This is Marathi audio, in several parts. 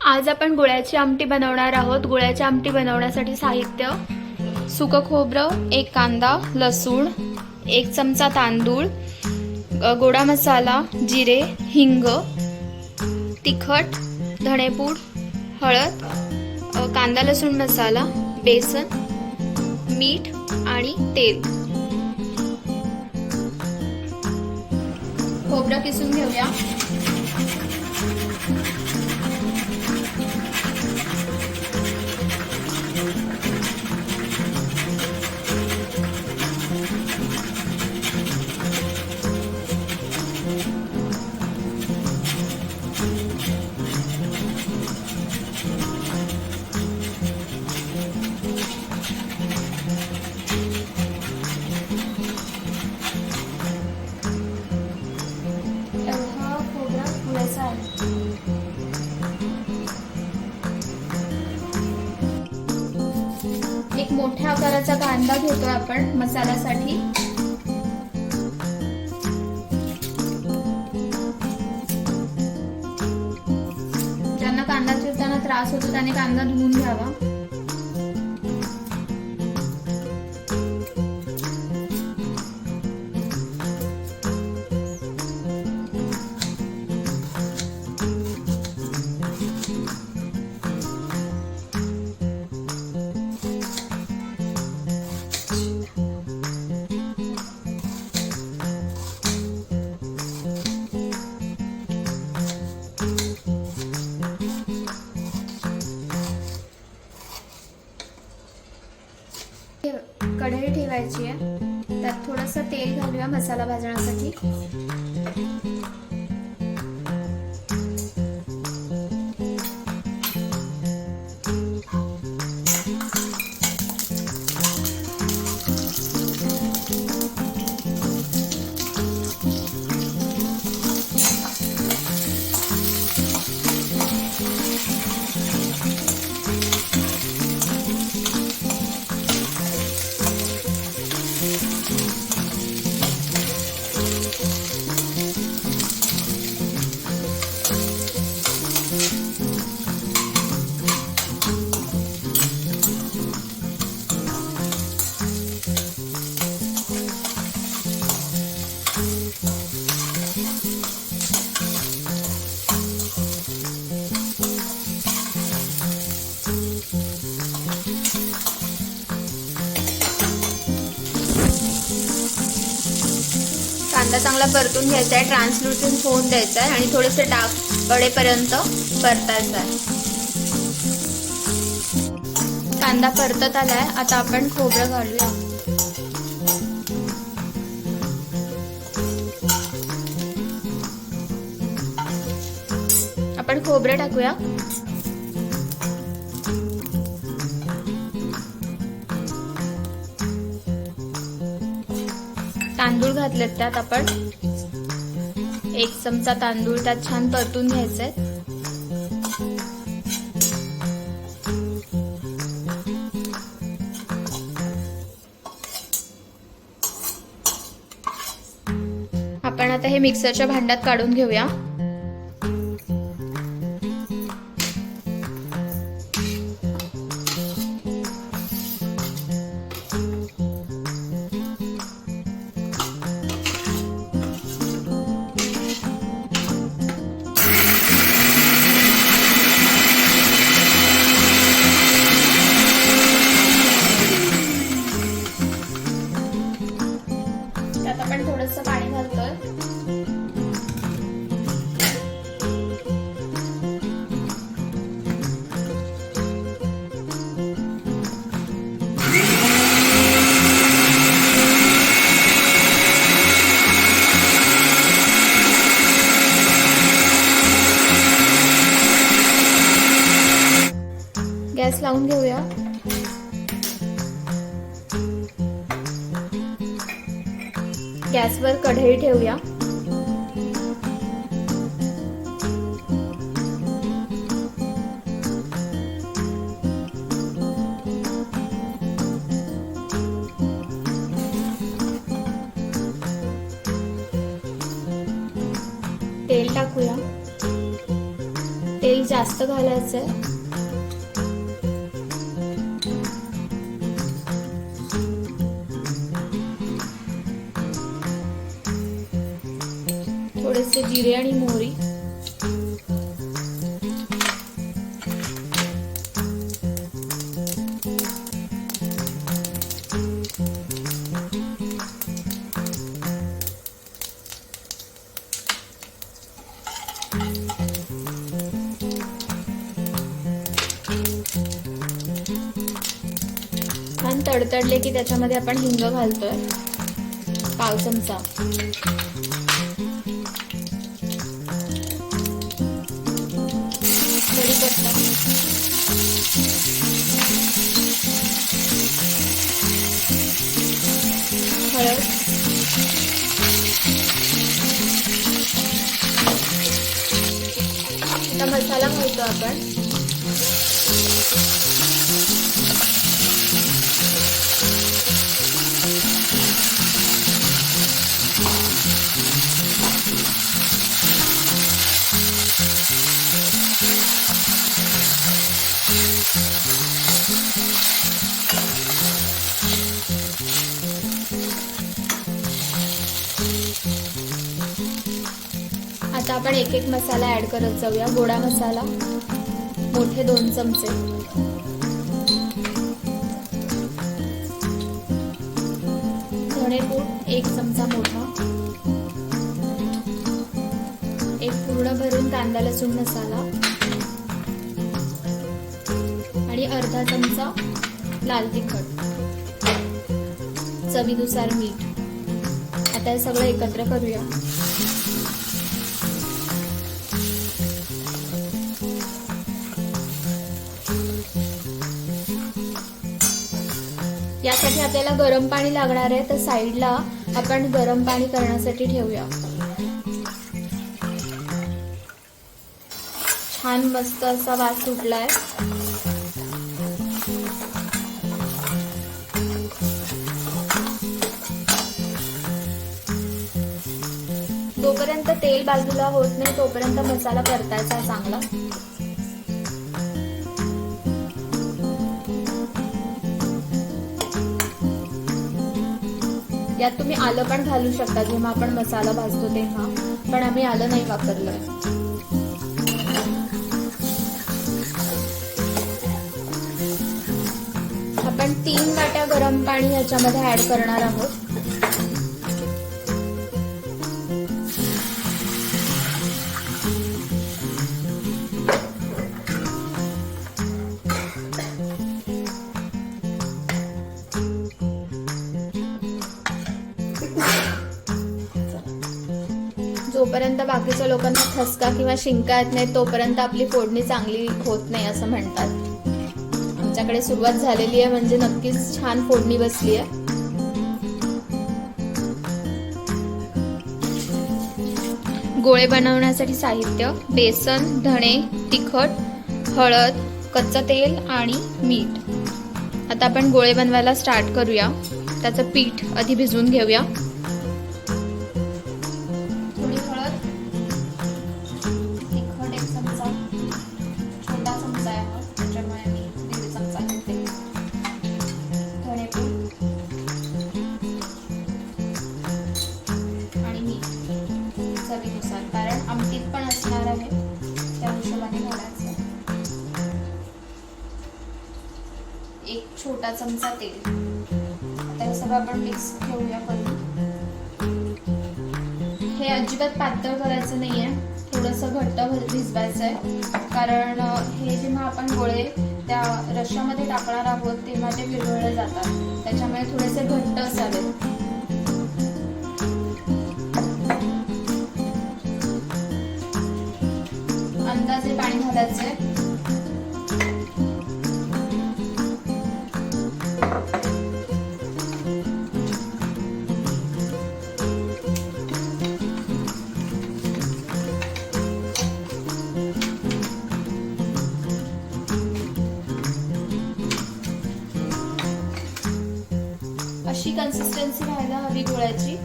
आज आपण गुळाची आमटी बनवणार आहोत। गुळाची आमटी बनवण्यासाठी साहित्य: सुकं खोबरं, एक कांदा, लसूण, एक चमचा तांदूळ, गोडा मसाला, जिरे, हिंग, तिखट, धणेपूड, हळद, कांदा लसूण मसाला, बेसन, मीठ आणि तेल। खोबरं किसून घेऊया। एक मोठ्या आकाराचा कांदा घेतोय आपण मसाल्यासाठी। ज्यांना कांदा चिरताना त्रास होतो त्याने कांदा धुवून घ्यावा। कढई ठेवायची आहे, त्यात थोडंसं तेल घालूया मसाला भाजण्यासाठी। कांदा चांगला परतून घ्यायचा आहे, ट्रान्सलुसेंट होऊन द्यायचा आहे आणि थोडेसे डाग पडेपर्यंत परतायचा आहे। कांदा परतत आलाय, आता आपण खोबरं घालूया। आपण खोबरं टाकूया। तांदूळ घातलेत त्यात आपण, एक चमचा तांदूळ त्यात छान परतून घ्यायचे। आपण आता हे मिक्सरच्या भांड्यात काढून घेऊया। त्यात आपण थोडंसं पाणी घालतोय। गॅस लावून घेऊया। गॅसवर कढई ठेवूया। तेल टाकूया। तेल जास्त घालायचंय. थोडेसे जिरे आणि मोहरी. छान तडतडले की त्याच्यामध्ये आपण हिंग घालतोय, 1/2 चमचा. कढीपत्ता, हळद, आता मसाला घालतो आपण. आता आपण एक एक मसाला ऍड करत जाऊया. गोडा मसाला मोठे 2 चमचे, धणेपूड 1 चमचा मोठा, एक पूर्ण भरून कांदा लसूण मसाला आणि अर्धा चमचा लाल तिखट, चवीनुसार मीठ. आता हे सगळं एकत्र करूया. यासाठी आपल्याला गरम पाणी लागणार आहे, तर साईडला आपण गरम पाणी करण्यासाठी ठेवूया. छान मस्त असा वास सुटलाय. तोपर्यंत तेल बाजूला होत नाही तोपर्यंत मसाला परतायचा चांगला. यात तुम्ही आलं पण घालू शकता जेव्हा आपण मसाला भाजतो तेव्हा, पण आम्ही आलं नाही वापरलंय. आपण 3 वाट्या गरम पाणी याच्यामध्ये ऍड करणार आहोत. जोपर्यंत बाकीच्या लोकांना ठसका किंवा शिंका येत नाही तोपर्यंत आपली फोडणी चांगली होत नाही असं म्हणतात. आमच्याकडे सुरुवात झालेली आहे म्हणजे नक्कीच छान फोडणी बसली आहे. गोळे बनवण्यासाठी साहित्य: बेसन, धणे, तिखट, हळद, कच्चं तेल आणि मीठ. आता आपण गोळे बनवायला स्टार्ट करूया. त्याचं पीठ आधी भिजवून घेऊया. कारण आमटीत पण असणार आहे त्या हिशोबाने घालायचं. 1 छोटा चमचा तेल. आता हे सगळं आपण मिक्स घेऊया करून. हे अजिबात पातळ करायचं नाहीये, थोडंसं घट्ट भिजवायचं आहे. कारण हे जेव्हा आपण गोळे त्या रश्श्यामध्ये टाकणार आहोत तेव्हा ते विरघळले जातात, त्याच्यामुळे थोडेसे घट्ट असावे. अंदाजे पाणी घालायचंय. अशी कन्सिस्टन्सी राहायला हवी गोळ्याची.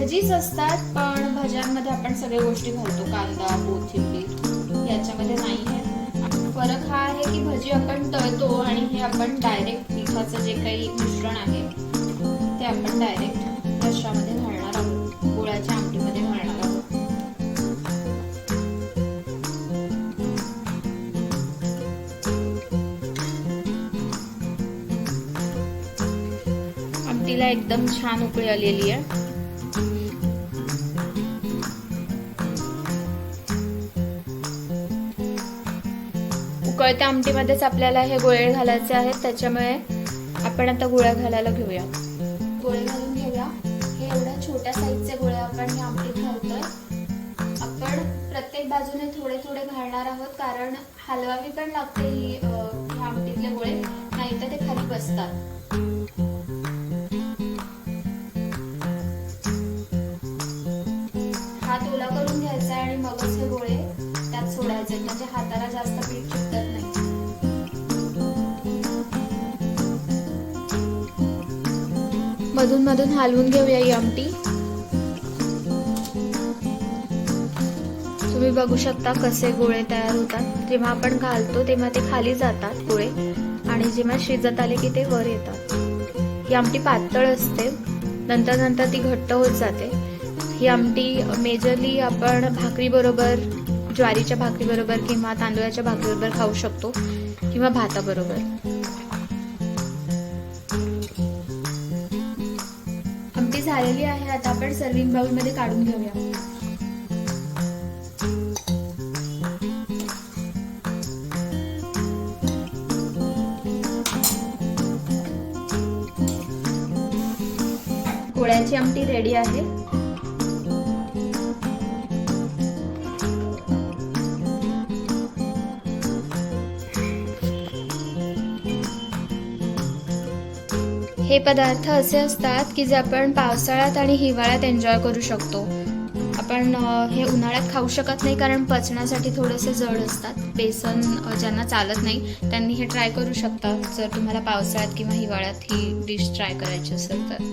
भजीच असतात, पण भज्यांमध्ये आपण सगळ्या गोष्टी घालतो, कांदा, कोथिंबीर, याच्यामध्ये नाही आहे. फरक हा आहे की भजी आपण तळतो आणि हे आपण डायरेक्ट पिठाचं जे काही मिश्रण आहे ते आपण डायरेक्ट रश्श्यामध्ये घालणार आहोत, गुळाच्या आमटीमध्ये घालणार आहोत. आमटीला एकदम छान उकळी आलेली आहे. उकळत्या आमटीमध्येच आपल्याला हे गोळे घालायचे आहेत, त्याच्यामुळे आपण आता गोळ्या घालायला घेऊया. गोळे घालून घेऊया. हे एवढ्या छोट्या साईजचे गोळे आपण या आमटीत घालतोय. आपण प्रत्येक बाजूने थोडे थोडे घालणार आहोत, कारण हलवावी पण लागते ही आमटीतले गोळे, नाहीतर ते खाली बसतात. हात ओला करून घ्यायचा आणि मगच हे गोळे त्यात सोडायचे, म्हणजे हाताला जास्त पीठ चिकटत नाही. मधून मधून हलवून घेऊया ही आमटी. तुम्ही बघू शकता कसे गोळे तयार होतात. जेव्हा आपण घालतो तेव्हा ते खाली जातात गोळे, आणि जेव्हा शिजत आले की ते वर येतात. ही आमटी पातळ असते, नंतर नंतर ती घट्ट होत जाते. ही आमटी मेजरली आपण भाकरी बरोबर, ज्वारीच्या भाकरी बरोबर किंवा तांदूळाच्या भाकरी बरोबर खाऊ शकतो, किंवा भाताबरोबर. आमटी झालेली आहे. आता आपण सर्विंग बाउल मध्ये काढून घेऊया. गोळ्याची आमटी रेडी आहे. हे पदार्थ असे असतात की जे आपण पावसाळ्यात आणि हिवाळ्यात एन्जॉय करू शकतो. आपण हे उन्हाळ्यात खाऊ शकत नाही, कारण पचण्यासाठी थोडेसे जड असतात. बेसन ज्यांना चालत नाही त्यांनी हे ट्राय करू शकतात, जर तुम्हाला पावसाळ्यात किंवा हिवाळ्यात ही डिश ट्राय करायची असेल तर.